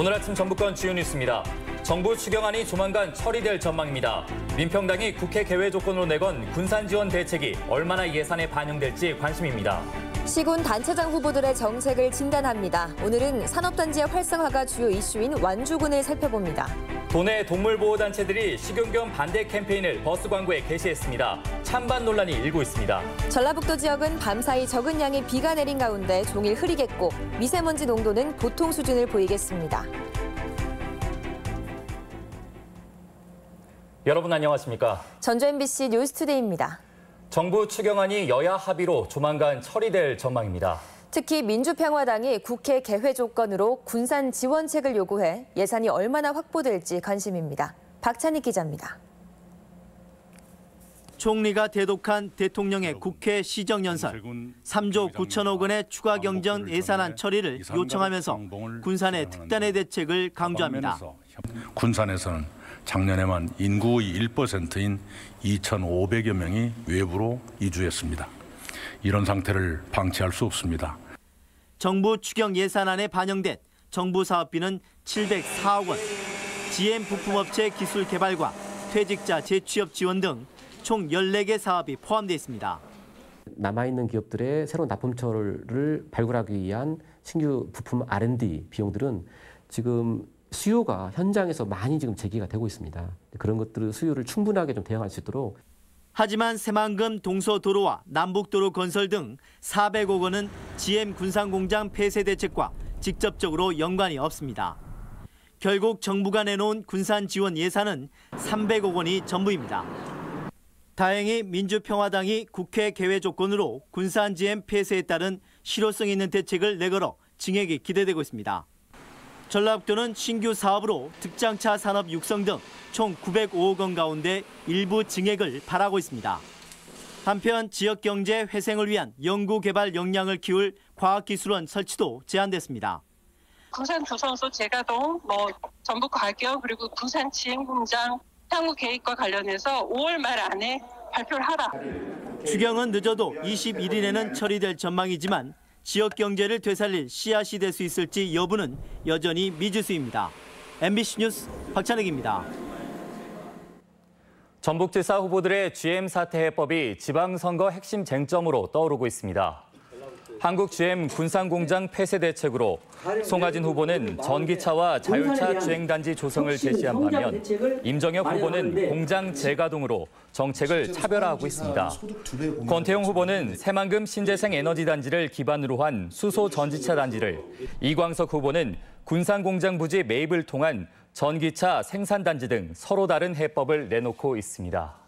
오늘 아침 전북권 주요 뉴스입니다. 정부 추경안이 조만간 처리될 전망입니다. 민평당이 국회 개회 조건으로 내건 군산 지원 대책이 얼마나 예산에 반영될지 관심입니다. 시군 단체장 후보들의 정책을 진단합니다. 오늘은 산업단지의 활성화가 주요 이슈인 완주군을 살펴봅니다. 도내 동물보호단체들이 식용견 반대 캠페인을 버스 광고에 게시했습니다. 찬반 논란이 일고 있습니다. 전라북도 지역은 밤사이 적은 양의 비가 내린 가운데 종일 흐리겠고 미세먼지 농도는 보통 수준을 보이겠습니다. 여러분 안녕하십니까? 전주 MBC 뉴스투데이입니다. 정부 추경안이 여야 합의로 조만간 처리될 전망입니다. 특히 민주평화당이 국회 개회 조건으로 군산 지원책을 요구해 예산이 얼마나 확보될지 관심입니다. 박찬익 기자입니다. 총리가 대독한 대통령의 국회 시정연설, 3조 9천억 원의 추가 경정 예산안 처리를 요청하면서 군산의 특단의 대책을 강조합니다. 군산에서는 작년에만 인구의 1%인 2,500여 명이 외부로 이주했습니다. 이런 상태를 방치할 수 없습니다. 정부 추경 예산안에 반영된 정부 사업비는 704억 원, GM 부품업체 기술 개발과 퇴직자 재취업 지원 등 총 14개 사업이 포함되어 있습니다. 남아있는 기업들의 새로운 납품처를 발굴하기 위한 신규 부품 R&D 비용들은 지금 수요가 현장에서 많이 지금 제기가 되고 있습니다. 그런 것들을 수요를 충분하게 좀 대응할 수 있도록. 하지만 새만금 동서도로와 남북도로 건설 등 400억 원은 GM 군산공장 폐쇄 대책과 직접적으로 연관이 없습니다. 결국 정부가 내놓은 군산 지원 예산은 300억 원이 전부입니다. 다행히 민주평화당이 국회 개회 조건으로 군산 GM 폐쇄에 따른 실효성 있는 대책을 내걸어 증액이 기대되고 있습니다. 전라북도는 신규 사업으로 특장차 산업 육성 등 총 905억 원 가운데 일부 증액을 바라고 있습니다. 한편 지역 경제 회생을 위한 연구개발 역량을 키울 과학기술원 설치도 제한됐습니다. 군산 조선소 제가동, 전북 과기업 그리고 군산 GM공장 향후 계획과 관련해서 5월 말 안에 발표를 하라. 추경은 늦어도 21일에는 처리될 전망이지만 지역 경제를 되살릴 씨앗이 될 수 있을지 여부는 여전히 미지수입니다. MBC 뉴스 박찬익입니다. 전북지사 후보들의 GM 사퇴 해법이 지방선거 핵심 쟁점으로 떠오르고 있습니다. 한국 GM 군산공장 폐쇄 대책으로 송하진 후보는 전기차와 자율차 주행단지 조성을 제시한 반면 임정혁 후보는 공장 재가동으로 정책을 차별화하고 있습니다. 권태용 후보는 새만금 신재생 에너지단지를 기반으로 한 수소 전지차 단지를, 이광석 후보는 군산공장 부지 매입을 통한 전기차 생산단지 등 서로 다른 해법을 내놓고 있습니다.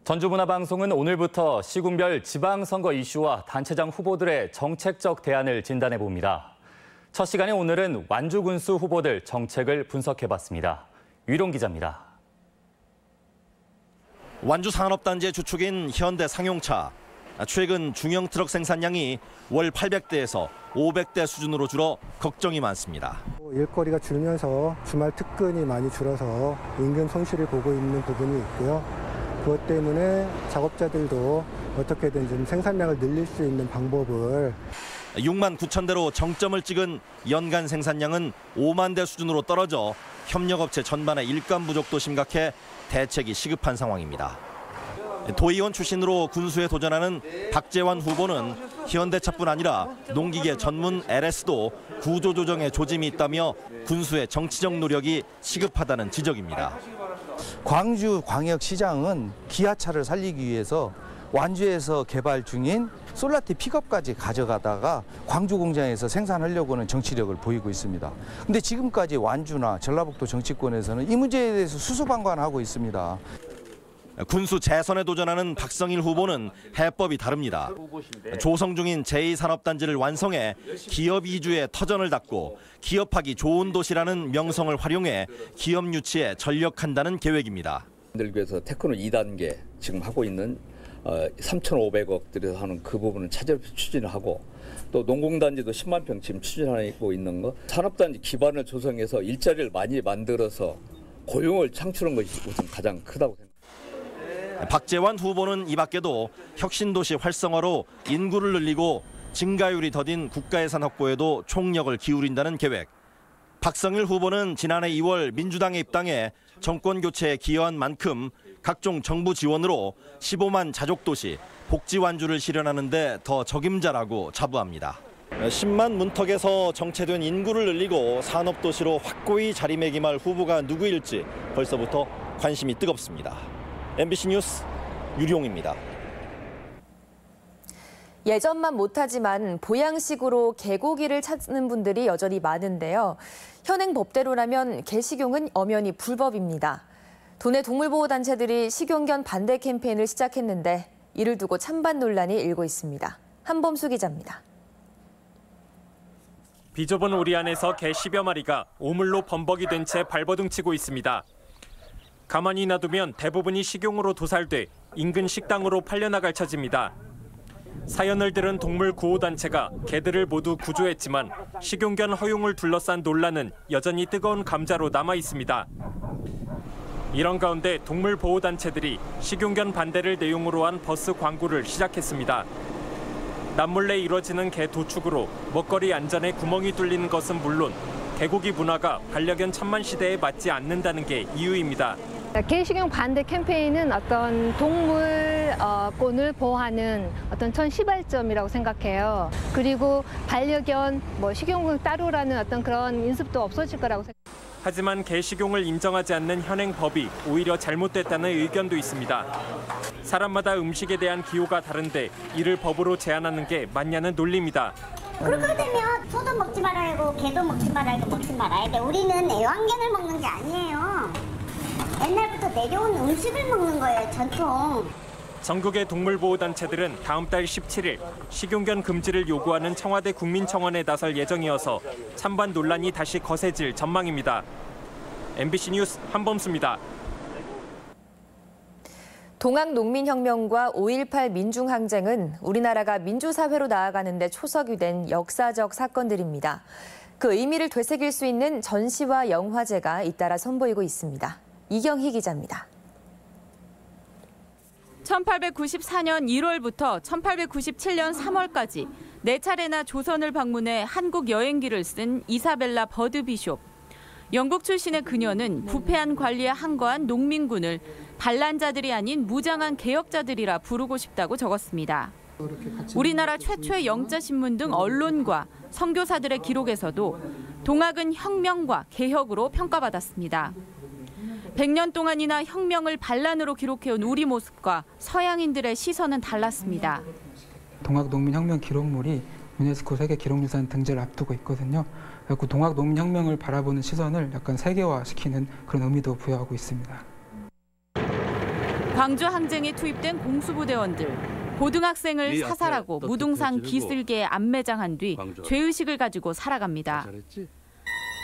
전주문화방송은 오늘부터 시군별 지방선거 이슈와 단체장 후보들의 정책적 대안을 진단해봅니다. 첫 시간에 오늘은 완주군수 후보들 정책을 분석해봤습니다. 위롱 기자입니다. 완주 산업단지의 주축인 현대 상용차. 최근 중형 트럭 생산량이 월 800대에서 500대 수준으로 줄어 걱정이 많습니다. 일거리가 줄면서 주말 특근이 많이 줄어서 임금 손실을 보고 있는 부분이 있고요. 그것 때문에 작업자들도 어떻게든 좀 생산량을 늘릴 수 있는 방법을 6만 9천 대로 정점을 찍은 연간 생산량은 5만 대 수준으로 떨어져 협력업체 전반의 일감 부족도 심각해 대책이 시급한 상황입니다. 도의원 출신으로 군수에 도전하는 박재환 후보는 현대차뿐 아니라 농기계 전문 LS도 구조조정에 조짐이 있다며 군수의 정치적 노력이 시급하다는 지적입니다. 광주광역시장은 기아차를 살리기 위해서 완주에서 개발 중인 솔라티 픽업까지 가져가다가 광주 공장에서 생산하려고 하는 정치력을 보이고 있습니다. 근데 지금까지 완주나 전라북도 정치권에서는 이 문제에 대해서 수수방관하고 있습니다. 군수 재선에 도전하는 박성일 후보는 해법이 다릅니다. 조성 중인 제2산업단지를 완성해 기업 이주의 터전을 닫고 기업하기 좋은 도시라는 명성을 활용해 기업 유치에 전력한다는 계획입니다. 만들기 위해서 테크노 2단계 지금 하고 있는 3,500억 들여서 하는 그 부분을 차질 추진을 하고 또 농공단지도 10만 평 지금 추진하고 있는 거 산업단지 기반을 조성해서 일자리를 많이 만들어서 고용을 창출한 것이 우선 가장 크다고 생각합니다. 박재환 후보는 이 밖에도 혁신도시 활성화로 인구를 늘리고 증가율이 더딘 국가예산 확보에도 총력을 기울인다는 계획. 박성일 후보는 지난해 2월 민주당에 입당해 정권 교체에 기여한 만큼 각종 정부 지원으로 15만 자족도시, 복지완주를 실현하는 데 더 적임자라고 자부합니다. 10만 문턱에서 정체된 인구를 늘리고 산업도시로 확고히 자리매김할 후보가 누구일지 벌써부터 관심이 뜨겁습니다. MBC 뉴스 유룡입니다. 예전만 못하지만 보양식으로 개고기를 찾는 분들이 여전히 많은데요. 현행 법대로라면 개식용은 엄연히 불법입니다. 도내 동물보호단체들이 식용견 반대 캠페인을 시작했는데 이를 두고 찬반 논란이 일고 있습니다. 한범수 기자입니다. 비좁은 우리 안에서 개 10여 마리가 오물로 범벅이 된 채 발버둥치고 있습니다. 가만히 놔두면 대부분이 식용으로 도살돼 인근 식당으로 팔려나갈 처지입니다. 사연을 들은 동물구호단체가 개들을 모두 구조했지만 식용견 허용을 둘러싼 논란은 여전히 뜨거운 감자로 남아 있습니다. 이런 가운데 동물보호단체들이 식용견 반대를 내용으로 한 버스 광고를 시작했습니다. 남몰래 이뤄지는 개 도축으로 먹거리 안전에 구멍이 뚫리는 것은 물론 개고기 문화가 반려견 천만 시대에 맞지 않는다는 게 이유입니다. 개식용 반대 캠페인은 어떤 동물권을 보호하는 어떤 전 시발점이라고 생각해요. 그리고 반려견, 식용견 따로라는 어떤 그런 인습도 없어질 거라고 생각해요. 하지만 개식용을 인정하지 않는 현행 법이 오히려 잘못됐다는 의견도 있습니다. 사람마다 음식에 대한 기호가 다른데 이를 법으로 제한하는 게 맞냐는 논리입니다. 그렇게 되면 소도 먹지 말아야 하고 개도 먹지 말아야 하고 먹지 말아야 돼. 우리는 애완견을 먹는 게 아니에요. 옛날부터 내려온 음식을 먹는 거예요, 전통. 전국의 동물보호단체들은 다음 달 17일 식용견 금지를 요구하는 청와대 국민청원에 나설 예정이어서 찬반 논란이 다시 거세질 전망입니다. MBC 뉴스 한범수입니다. 동학농민혁명과 5.18 민중항쟁은 우리나라가 민주사회로 나아가는 데 초석이 된 역사적 사건들입니다. 그 의미를 되새길 수 있는 전시와 영화제가 잇따라 선보이고 있습니다. 이경희 기자입니다. 1894년 1월부터 1897년 3월까지 4차례나 조선을 방문해 한국 여행기를 쓴 이사벨라 버드 비숍. 영국 출신의 그녀는 부패한 관리에 항거한 농민군을 반란자들이 아닌 무장한 개혁자들이라 부르고 싶다고 적었습니다. 우리나라 최초의 영자신문 등 언론과 선교사들의 기록에서도 동학은 혁명과 개혁으로 평가받았습니다. 100년 동안이나 혁명을 반란으로 기록해온 우리 모습과 서양인들의 시선은 달랐습니다. 동학농민혁명 기록물이 유네스코 세계기록유산 등재를 앞두고 있거든요. 그래서 동학농민혁명을 바라보는 시선을 약간 세계화시키는 그런 의미도 부여하고 있습니다. 광주 항쟁에 투입된 공수부대원들, 고등학생을 사살하고 무등산 기슭에 안매장한 뒤 죄의식을 가지고 살아갑니다.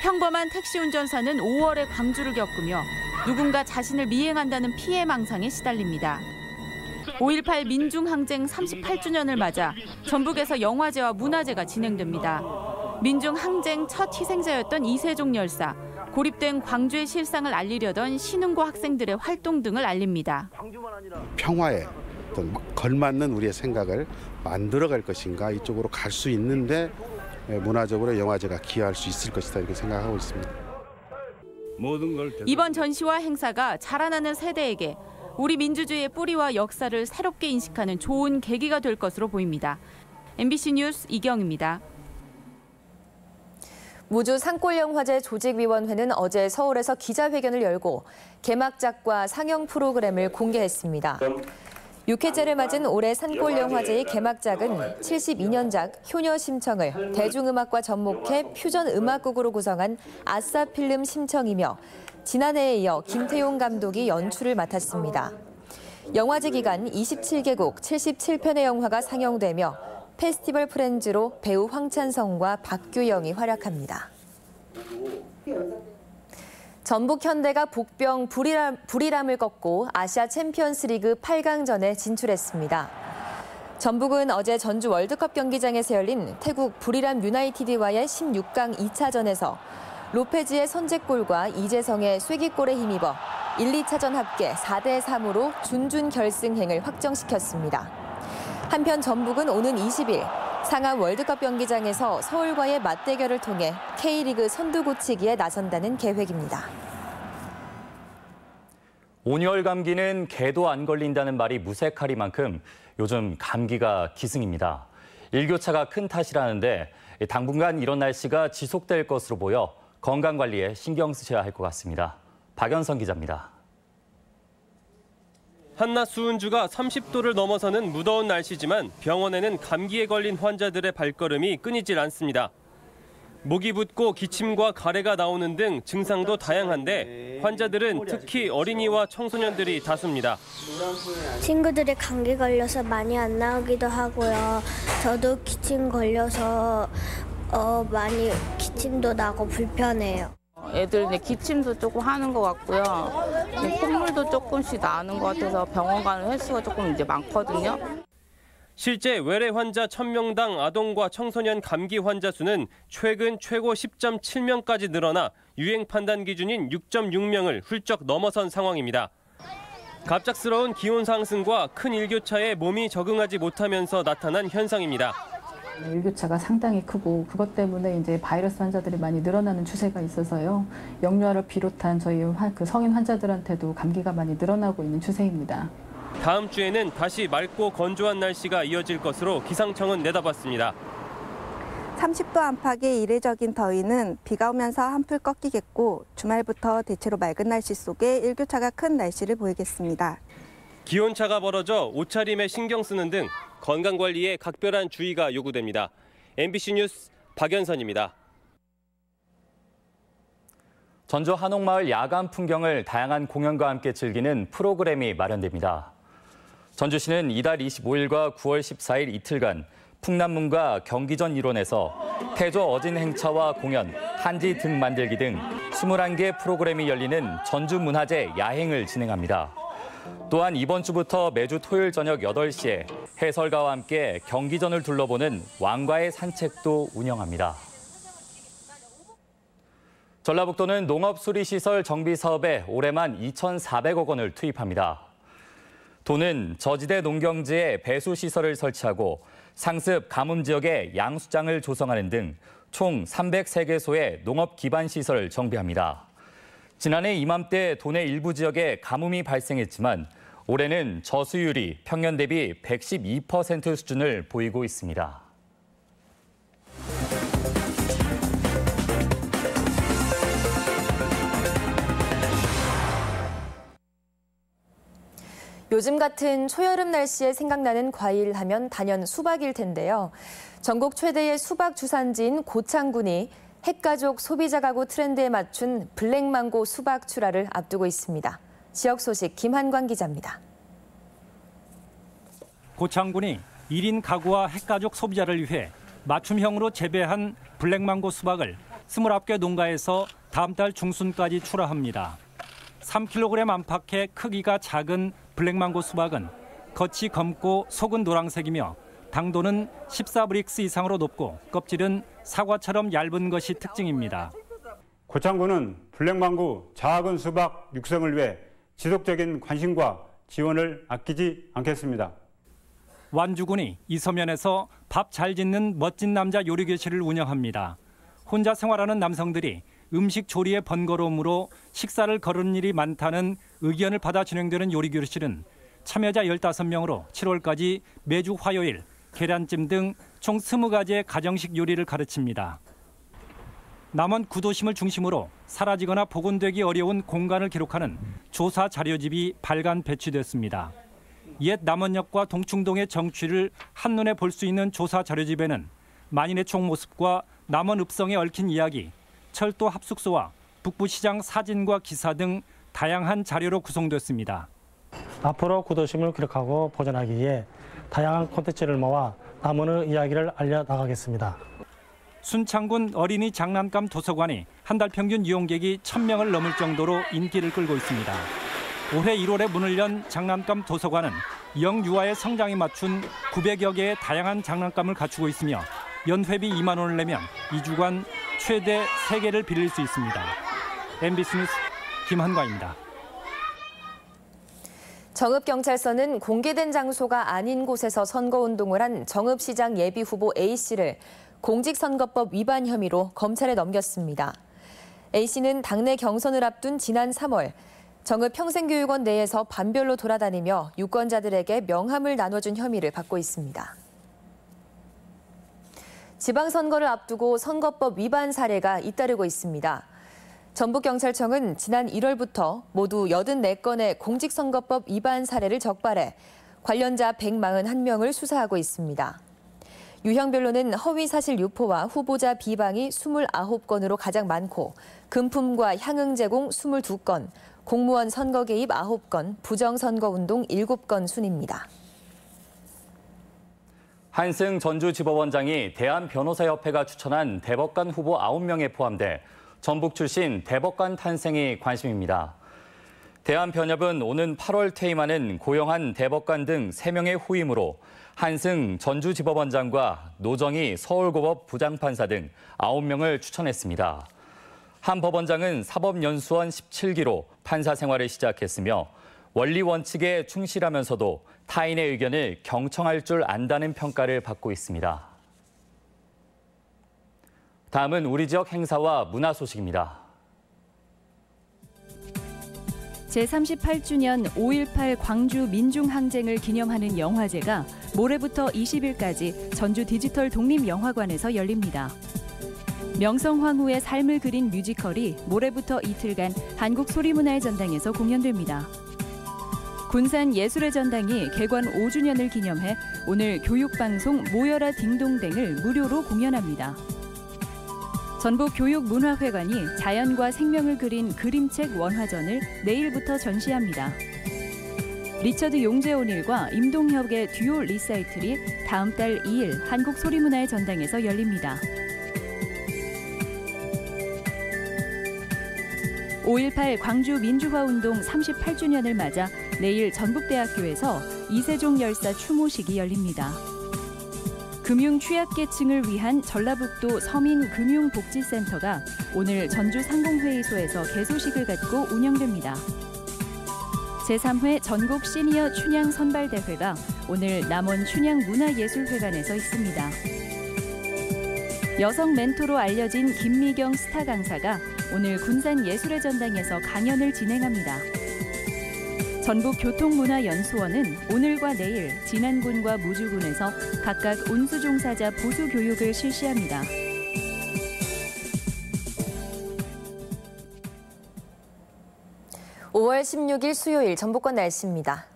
평범한 택시 운전사는 5월에 광주를 겪으며 누군가 자신을 미행한다는 피해망상에 시달립니다. 5.18 민중항쟁 38주년을 맞아 전북에서 영화제와 문화제가 진행됩니다. 민중항쟁 첫 희생자였던 이세종 열사, 고립된 광주의 실상을 알리려던 신흥고 학생들의 활동 등을 알립니다. 평화에 걸맞는 우리의 생각을 만들어갈 것인가, 이쪽으로 갈 수 있는데 문화적으로 영화제가 기여할 수 있을 것이다, 이렇게 생각하고 있습니다. 이번 전시와 행사가 자라나는 세대에게 우리 민주주의의 뿌리와 역사를 새롭게 인식하는 좋은 계기가 될 것으로 보입니다. MBC 뉴스 이경입니다. 무주 산골영화제 조직위원회는 어제 서울에서 기자회견을 열고 개막작과 상영 프로그램을 공개했습니다. 6회째를 맞은 올해 산골영화제의 개막작은 72년작 효녀심청을 대중음악과 접목해 퓨전 음악곡으로 구성한 아싸필름 심청이며 지난해에 이어 김태용 감독이 연출을 맡았습니다. 영화제 기간 27개국 77편의 영화가 상영되며 페스티벌 프렌즈로 배우 황찬성과 박규영이 활약합니다. 전북 현대가 복병 불이람을 꺾고 아시아 챔피언스리그 8강전에 진출했습니다. 전북은 어제 전주 월드컵 경기장에서 열린 태국 불이람 유나이티드와의 16강 2차전에서 로페즈의 선제골과 이재성의 쐐기골에 힘입어 1, 2차전 합계 4대3으로 준결승행을 확정시켰습니다. 한편 전북은 오는 20일 상암 월드컵 경기장에서 서울과의 맞대결을 통해 K리그 선두고치기에 나선다는 계획입니다. 온열 감기는 개도 안 걸린다는 말이 무색하리만큼 요즘 감기가 기승입니다. 일교차가 큰 탓이라는데 당분간 이런 날씨가 지속될 것으로 보여 건강관리에 신경 쓰셔야 할 것 같습니다. 박연선 기자입니다. 한낮 수은주가 30도를 넘어서는 무더운 날씨지만 병원에는 감기에 걸린 환자들의 발걸음이 끊이질 않습니다. 목이 붓고 기침과 가래가 나오는 등 증상도 다양한데 환자들은 특히 어린이와 청소년들이 다수입니다. 친구들이 감기 걸려서 많이 안 나오기도 하고요. 저도 기침 걸려서 많이 기침도 나고 불편해요. 애들 기침도 조금 하는 것 같고요. 콧물도 조금씩 나는 것 같아서 병원 가는 횟수가 조금 이제 많거든요. 실제 외래 환자 1000명당 아동과 청소년 감기 환자 수는 최근 최고 10.7명까지 늘어나 유행 판단 기준인 6.6명을 훌쩍 넘어선 상황입니다. 갑작스러운 기온 상승과 큰 일교차에 몸이 적응하지 못하면서 나타난 현상입니다. 일교차가 상당히 크고 그것 때문에 이제 바이러스 환자들이 많이 늘어나는 추세가 있어서요. 영유아를 비롯한 저희 성인 환자들한테도 감기가 많이 늘어나고 있는 추세입니다. 다음 주에는 다시 맑고 건조한 날씨가 이어질 것으로 기상청은 내다봤습니다. 30도 안팎의 이례적인 더위는 비가 오면서 한풀 꺾이겠고 주말부터 대체로 맑은 날씨 속에 일교차가 큰 날씨를 보이겠습니다. 기온차가 벌어져 옷차림에 신경 쓰는 등 건강관리에 각별한 주의가 요구됩니다. MBC 뉴스 박연선입니다. 전주 한옥마을 야간 풍경을 다양한 공연과 함께 즐기는 프로그램이 마련됩니다. 전주시는 이달 25일과 9월 14일 이틀간 풍남문과 경기전 일원에서 태조 어진 행차와 공연, 한지 등 만들기 등 21개 프로그램이 열리는 전주문화제 야행을 진행합니다. 또한 이번 주부터 매주 토요일 저녁 8시에 해설가와 함께 경기전을 둘러보는 왕과의 산책도 운영합니다. 전라북도는 농업수리시설 정비 사업에 올해만 2,400억 원을 투입합니다. 도는 저지대 농경지에 배수시설을 설치하고 상습 가뭄 지역에 양수장을 조성하는 등 총 303개소의 농업 기반 시설을 정비합니다. 지난해 이맘때 도내 일부 지역에 가뭄이 발생했지만 올해는 저수율이 평년 대비 112% 수준을 보이고 있습니다. 요즘 같은 초여름 날씨에 생각나는 과일 하면 단연 수박일 텐데요. 전국 최대의 수박 주산지인 고창군이 핵가족 소비자 가구 트렌드에 맞춘 블랙망고 수박 출하를 앞두고 있습니다. 지역 소식 김한광 기자입니다. 고창군이 1인 가구와 핵가족 소비자를 위해 맞춤형으로 재배한 블랙망고 수박을 29개 농가에서 다음 달 중순까지 출하합니다. 3kg 안팎의 크기가 작은 블랙망고 수박은 겉이 검고 속은 노란색이며 당도는 14브릭스 이상으로 높고 껍질은 사과처럼 얇은 것이 특징입니다. 고창군은 블랙망고 작은 수박 육성을 위해 지속적인 관심과 지원을 아끼지 않겠습니다. 완주군이 이 서면에서 밥 잘 짓는 멋진 남자 요리교실을 운영합니다. 혼자 생활하는 남성들이 음식 조리의 번거로움으로 식사를 거르는 일이 많다는 의견을 받아 진행되는 요리교실은 참여자 15명으로 7월까지 매주 화요일 계란찜 등 총 20가지의 가정식 요리를 가르칩니다. 남원 구도심을 중심으로 사라지거나 복원되기 어려운 공간을 기록하는 조사 자료집이 발간 배치됐습니다. 옛 남원역과 동충동의 정취를 한눈에 볼 수 있는 조사 자료집에는 만인의 총 모습과 남원 읍성에 얽힌 이야기, 철도 합숙소와 북부시장 사진과 기사 등 다양한 자료로 구성됐습니다. 앞으로 구도심을 기록하고 보존하기 위해 다양한 콘텐츠를 모아 남원의 이야기를 알려나가겠습니다. 순창군 어린이 장난감 도서관이 한 달 평균 이용객이 1000명을 넘을 정도로 인기를 끌고 있습니다. 올해 1월에 문을 연 장난감 도서관은 영유아의 성장에 맞춘 900여 개의 다양한 장난감을 갖추고 있으며 연회비 2만 원을 내면 2주간 최대 3개를 빌릴 수 있습니다. MBC 뉴스 김한과입니다. 정읍경찰서는 공개된 장소가 아닌 곳에서 선거운동을 한 정읍시장 예비후보 A씨를 공직선거법 위반 혐의로 검찰에 넘겼습니다. A씨는 당내 경선을 앞둔 지난 3월 정읍 평생교육원 내에서 반별로 돌아다니며 유권자들에게 명함을 나눠준 혐의를 받고 있습니다. 지방선거를 앞두고 선거법 위반 사례가 잇따르고 있습니다. 전북경찰청은 지난 1월부터 모두 84건의 공직선거법 위반 사례를 적발해 관련자 141명을 수사하고 있습니다. 유형별로는 허위사실 유포와 후보자 비방이 29건으로 가장 많고 금품과 향응 제공 22건, 공무원 선거 개입 9건, 부정선거운동 7건 순입니다. 한승 전주지법원장이 대한변호사협회가 추천한 대법관 후보 9명에 포함돼 전북 출신 대법관 탄생이 관심입니다. 대한변협은 오는 8월 퇴임하는 고영한 대법관 등 3명의 후임으로 한승 전주지법원장과 노정희 서울고법 부장판사 등 9명을 추천했습니다. 한 법원장은 사법연수원 17기로 판사 생활을 시작했으며 원리 원칙에 충실하면서도 타인의 의견을 경청할 줄 안다는 평가를 받고 있습니다. 다음은 우리 지역 행사와 문화 소식입니다. 제38주년 5.18 광주 민중항쟁을 기념하는 영화제가 모레부터 20일까지 전주 디지털 독립영화관에서 열립니다. 명성황후의 삶을 그린 뮤지컬이 모레부터 이틀간 한국소리문화의 전당에서 공연됩니다. 군산 예술의 전당이 개관 5주년을 기념해 오늘 교육방송 모여라 딩동댕을 무료로 공연합니다. 전북교육문화회관이 자연과 생명을 그린 그림책 원화전을 내일부터 전시합니다. 리처드 용재온일과 임동혁의 듀오 리사이틀이 다음 달 2일 한국소리문화의 전당에서 열립니다. 5.18 광주 민주화운동 38주년을 맞아 내일 전북대학교에서 이세종 열사 추모식이 열립니다. 금융 취약계층을 위한 전라북도 서민금융복지센터가 오늘 전주 상공회의소에서 개소식을 갖고 운영됩니다. 제3회 전국 시니어 춘향 선발대회가 오늘 남원 춘향문화예술회관에서 있습니다. 여성 멘토로 알려진 김미경 스타 강사가 오늘 군산 예술의 전당에서 강연을 진행합니다. 전북교통문화연수원은 오늘과 내일 진안군과 무주군에서 각각 운수종사자 보수 교육을 실시합니다. (5월 16일) 수요일 전북권 날씨입니다.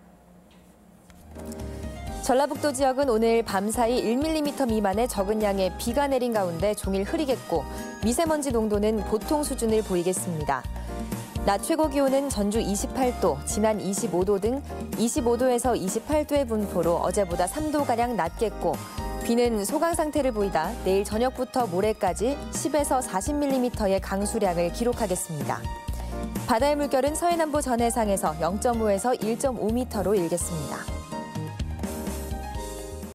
전라북도 지역은 오늘 밤사이 1mm 미만의 적은 양의 비가 내린 가운데 종일 흐리겠고 미세먼지 농도는 보통 수준을 보이겠습니다. 낮 최고 기온은 전주 28도, 진안 25도 등 25도에서 28도의 분포로 어제보다 3도가량 낮겠고 비는 소강 상태를 보이다 내일 저녁부터 모레까지 10에서 40mm의 강수량을 기록하겠습니다. 바다의 물결은 서해남부 전해상에서 0.5에서 1.5m로 일겠습니다.